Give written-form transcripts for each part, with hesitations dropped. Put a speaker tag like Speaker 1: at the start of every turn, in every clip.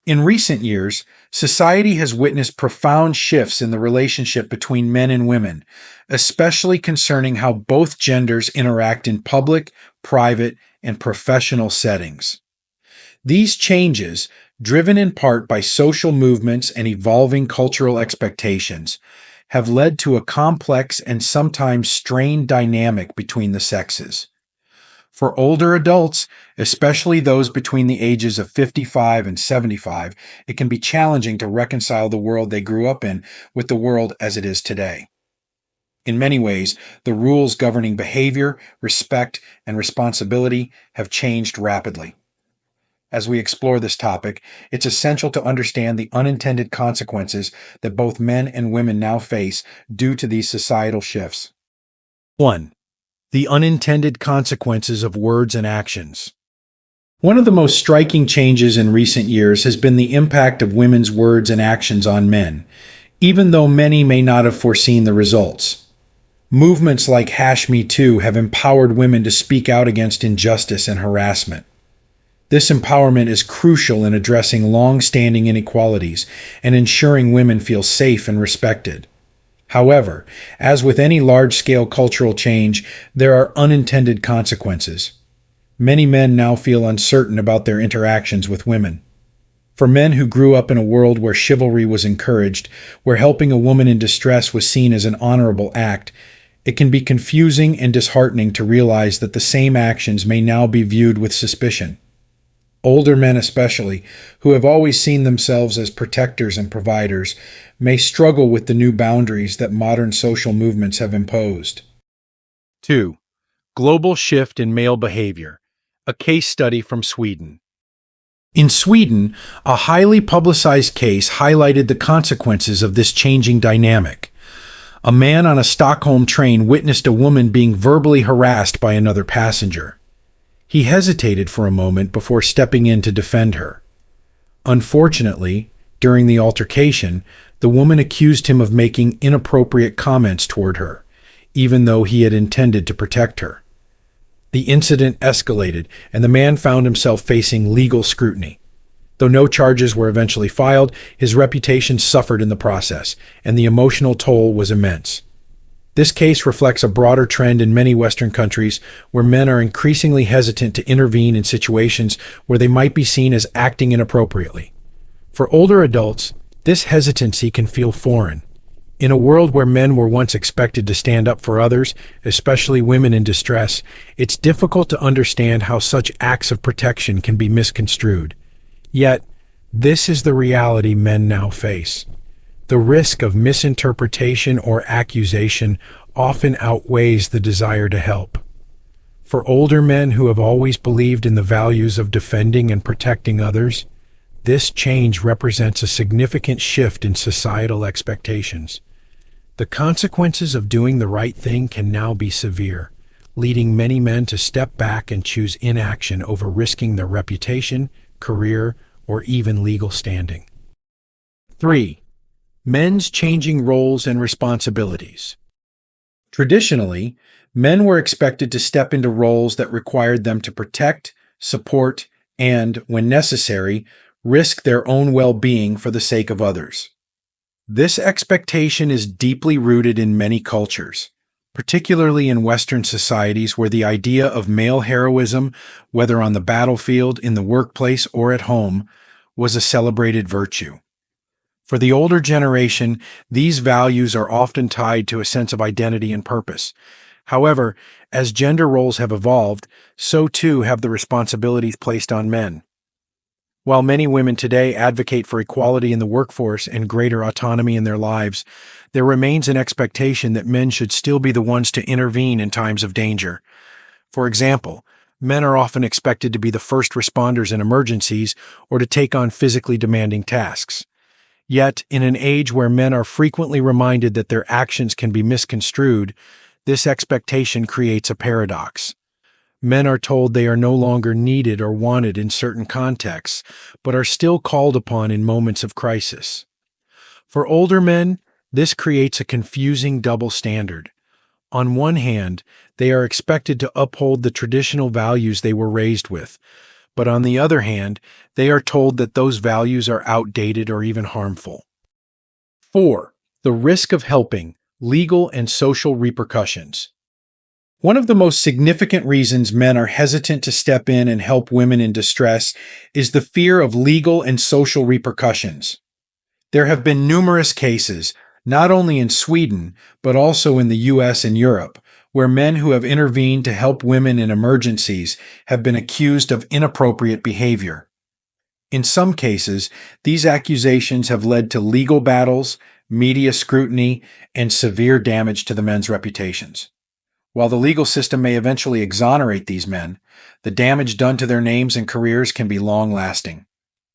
Speaker 1: In recent years, society has witnessed profound shifts in the relationship between men and women, especially concerning how both genders interact in public, private, and professional settings. These changes, driven in part by social movements and evolving cultural expectations, have led to a complex and sometimes strained dynamic between the sexes. For older adults, especially those between the ages of 55 and 75, it can be challenging to reconcile the world they grew up in with the world as it is today. In many ways, the rules governing behavior, respect, and responsibility have changed rapidly. As we explore this topic, it's essential to understand the unintended consequences that both men and women now face due to these societal shifts. 1. The unintended consequences of words and actions. One of the most striking changes in recent years has been the impact of women's words and actions on men, even though many may not have foreseen the results. Movements like #MeToo have empowered women to speak out against injustice and harassment. This empowerment is crucial in addressing long-standing inequalities and ensuring women feel safe and respected. However, as with any large-scale cultural change, there are unintended consequences. Many men now feel uncertain about their interactions with women. For men who grew up in a world where chivalry was encouraged, where helping a woman in distress was seen as an honorable act, it can be confusing and disheartening to realize that the same actions may now be viewed with suspicion. Older men especially, who have always seen themselves as protectors and providers, may struggle with the new boundaries that modern social movements have imposed. 2. Global shift in male behavior. A case study from Sweden. In Sweden, a highly publicized case highlighted the consequences of this changing dynamic. A man on a Stockholm train witnessed a woman being verbally harassed by another passenger. He hesitated for a moment before stepping in to defend her. Unfortunately, during the altercation, the woman accused him of making inappropriate comments toward her, even though he had intended to protect her. The incident escalated, and the man found himself facing legal scrutiny. Though no charges were eventually filed, his reputation suffered in the process, and the emotional toll was immense. This case reflects a broader trend in many Western countries where men are increasingly hesitant to intervene in situations where they might be seen as acting inappropriately. For older adults, this hesitancy can feel foreign. In a world where men were once expected to stand up for others, especially women in distress, it's difficult to understand how such acts of protection can be misconstrued. Yet, this is the reality men now face. The risk of misinterpretation or accusation often outweighs the desire to help. For older men who have always believed in the values of defending and protecting others, this change represents a significant shift in societal expectations. The consequences of doing the right thing can now be severe, leading many men to step back and choose inaction over risking their reputation, career, or even legal standing. 3. Men's changing roles and responsibilities. Traditionally, men were expected to step into roles that required them to protect, support, and, when necessary, risk their own well-being for the sake of others. This expectation is deeply rooted in many cultures, particularly in Western societies where the idea of male heroism, whether on the battlefield, in the workplace, or at home, was a celebrated virtue. For the older generation, these values are often tied to a sense of identity and purpose. However, as gender roles have evolved, so too have the responsibilities placed on men. While many women today advocate for equality in the workforce and greater autonomy in their lives, there remains an expectation that men should still be the ones to intervene in times of danger. For example, men are often expected to be the first responders in emergencies or to take on physically demanding tasks. Yet, in an age where men are frequently reminded that their actions can be misconstrued, this expectation creates a paradox. Men are told they are no longer needed or wanted in certain contexts, but are still called upon in moments of crisis. For older men, this creates a confusing double standard. On one hand, they are expected to uphold the traditional values they were raised with, but on the other hand, they are told that those values are outdated or even harmful. 4. The risk of helping, legal and social repercussions. One of the most significant reasons men are hesitant to step in and help women in distress is the fear of legal and social repercussions. There have been numerous cases, not only in Sweden, but also in the US and Europe, where men who have intervened to help women in emergencies have been accused of inappropriate behavior. In some cases, these accusations have led to legal battles, media scrutiny, and severe damage to the men's reputations. While the legal system may eventually exonerate these men, the damage done to their names and careers can be long-lasting.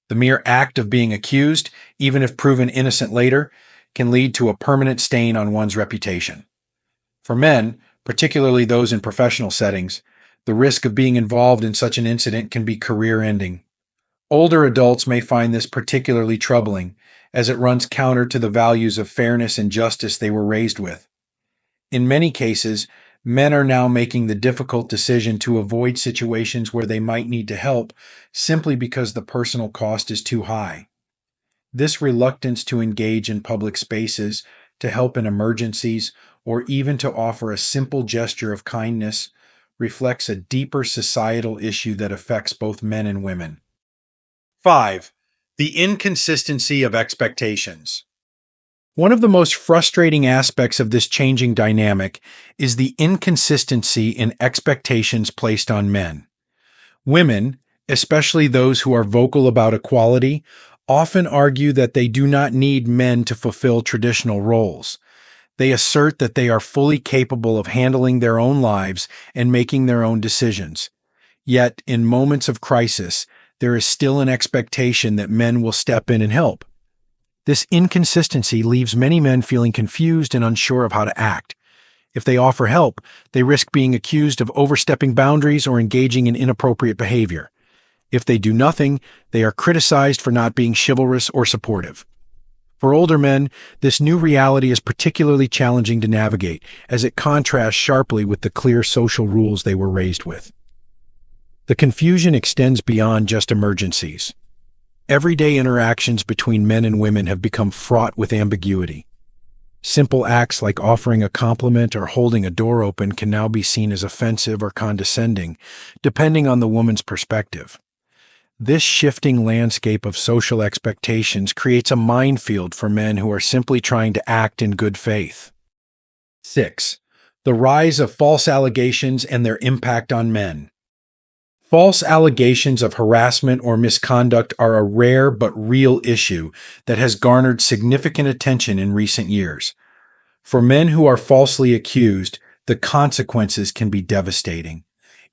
Speaker 1: The mere act of being accused, even if proven innocent later, can lead to a permanent stain on one's reputation. For men, particularly those in professional settings, the risk of being involved in such an incident can be career-ending. Older adults may find this particularly troubling, as it runs counter to the values of fairness and justice they were raised with. In many cases, men are now making the difficult decision to avoid situations where they might need to help simply because the personal cost is too high. This reluctance to engage in public spaces, to help in emergencies, or even to offer a simple gesture of kindness reflects a deeper societal issue that affects both men and women. 5. The inconsistency of expectations. One of the most frustrating aspects of this changing dynamic is the inconsistency in expectations placed on men. Women, especially those who are vocal about equality, often argue that they do not need men to fulfill traditional roles. They assert that they are fully capable of handling their own lives and making their own decisions. Yet, in moments of crisis, there is still an expectation that men will step in and help. This inconsistency leaves many men feeling confused and unsure of how to act. If they offer help, they risk being accused of overstepping boundaries or engaging in inappropriate behavior. If they do nothing, they are criticized for not being chivalrous or supportive. For older men, this new reality is particularly challenging to navigate, as it contrasts sharply with the clear social rules they were raised with. The confusion extends beyond just emergencies. Everyday interactions between men and women have become fraught with ambiguity. Simple acts like offering a compliment or holding a door open can now be seen as offensive or condescending, depending on the woman's perspective. This shifting landscape of social expectations creates a minefield for men who are simply trying to act in good faith. 6. The rise of false allegations and their impact on men. False allegations of harassment or misconduct are a rare but real issue that has garnered significant attention in recent years. For men who are falsely accused, the consequences can be devastating.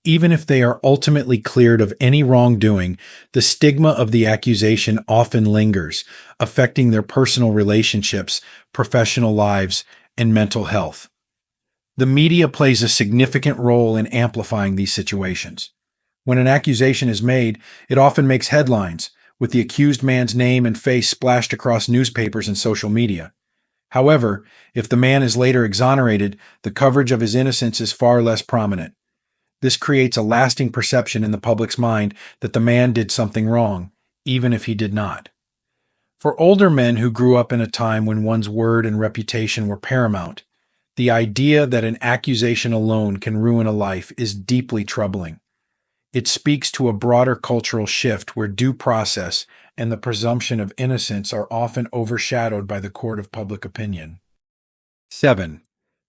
Speaker 1: Even if they are ultimately cleared of any wrongdoing, the stigma of the accusation often lingers, affecting their personal relationships, professional lives, and mental health. The media plays a significant role in amplifying these situations. When an accusation is made, it often makes headlines, with the accused man's name and face splashed across newspapers and social media. However, if the man is later exonerated, the coverage of his innocence is far less prominent. This creates a lasting perception in the public's mind that the man did something wrong, even if he did not. For older men who grew up in a time when one's word and reputation were paramount, the idea that an accusation alone can ruin a life is deeply troubling. It speaks to a broader cultural shift where due process and the presumption of innocence are often overshadowed by the court of public opinion. 7.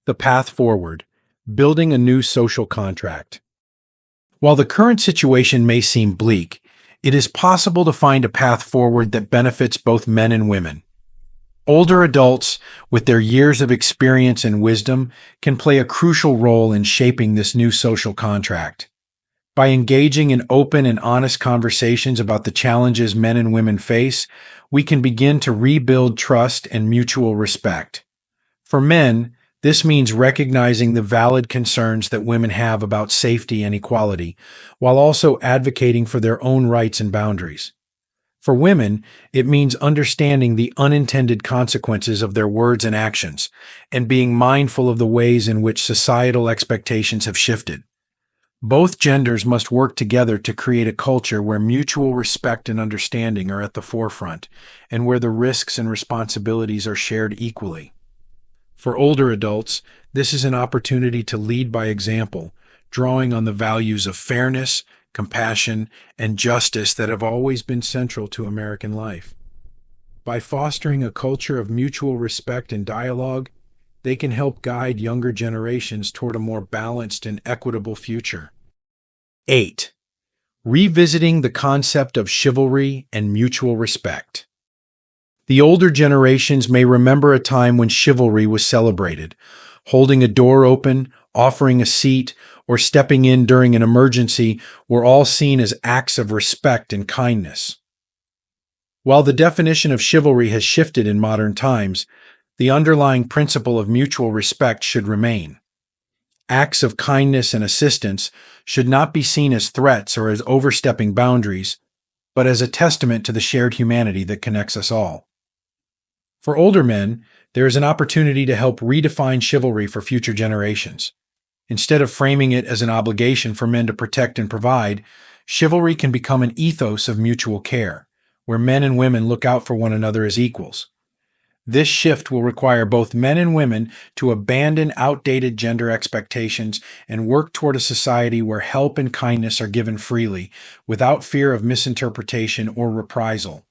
Speaker 1: The path forward. Building a new social contract. While the current situation may seem bleak, it is possible to find a path forward that benefits both men and women. Older adults, with their years of experience and wisdom, can play a crucial role in shaping this new social contract. By engaging in open and honest conversations about the challenges men and women face, we can begin to rebuild trust and mutual respect. For men, this means recognizing the valid concerns that women have about safety and equality, while also advocating for their own rights and boundaries. For women, it means understanding the unintended consequences of their words and actions, and being mindful of the ways in which societal expectations have shifted. Both genders must work together to create a culture where mutual respect and understanding are at the forefront, and where the risks and responsibilities are shared equally. For older adults, this is an opportunity to lead by example, drawing on the values of fairness, compassion, and justice that have always been central to American life. By fostering a culture of mutual respect and dialogue, they can help guide younger generations toward a more balanced and equitable future. 8. Revisiting the concept of chivalry and mutual respect. The older generations may remember a time when chivalry was celebrated. Holding a door open, offering a seat, or stepping in during an emergency were all seen as acts of respect and kindness. While the definition of chivalry has shifted in modern times, the underlying principle of mutual respect should remain. Acts of kindness and assistance should not be seen as threats or as overstepping boundaries, but as a testament to the shared humanity that connects us all. For older men, there is an opportunity to help redefine chivalry for future generations. Instead of framing it as an obligation for men to protect and provide, chivalry can become an ethos of mutual care, where men and women look out for one another as equals. This shift will require both men and women to abandon outdated gender expectations and work toward a society where help and kindness are given freely, without fear of misinterpretation or reprisal.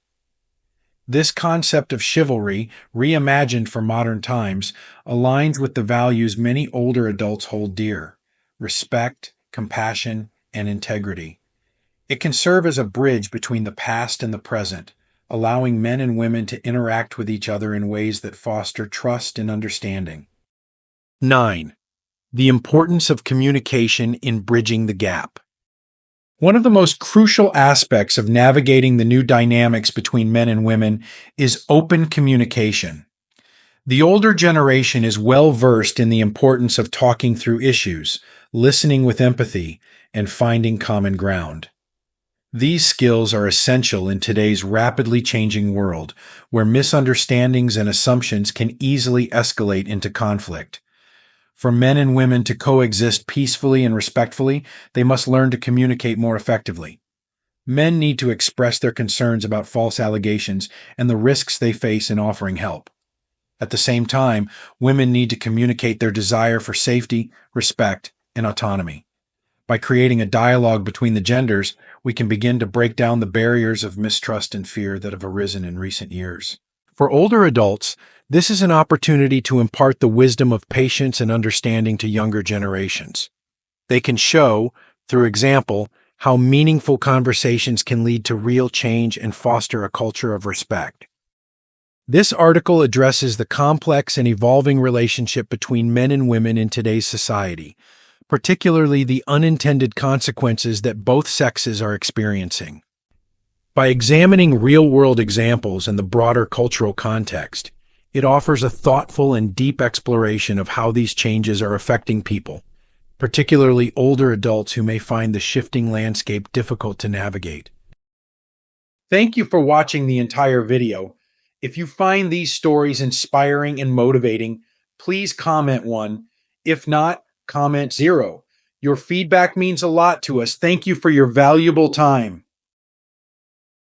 Speaker 1: This concept of chivalry, reimagined for modern times, aligns with the values many older adults hold dear: respect, compassion, and integrity. It can serve as a bridge between the past and the present, allowing men and women to interact with each other in ways that foster trust and understanding. 9. The importance of communication in bridging the gap. One of the most crucial aspects of navigating the new dynamics between men and women is open communication. The older generation is well versed in the importance of talking through issues, listening with empathy, and finding common ground. These skills are essential in today's rapidly changing world, where misunderstandings and assumptions can easily escalate into conflict. For men and women to coexist peacefully and respectfully, they must learn to communicate more effectively. Men need to express their concerns about false allegations and the risks they face in offering help. At the same time, women need to communicate their desire for safety, respect, and autonomy. By creating a dialogue between the genders, we can begin to break down the barriers of mistrust and fear that have arisen in recent years. For older adults, this is an opportunity to impart the wisdom of patience and understanding to younger generations. They can show, through example, how meaningful conversations can lead to real change and foster a culture of respect. This article addresses the complex and evolving relationship between men and women in today's society, particularly the unintended consequences that both sexes are experiencing. By examining real-world examples and the broader cultural context, it offers a thoughtful and deep exploration of how these changes are affecting people, particularly older adults who may find the shifting landscape difficult to navigate. Thank you for watching the entire video. If you find these stories inspiring and motivating, please comment 1. If not, comment 0. Your feedback means a lot to us. Thank you for your valuable time.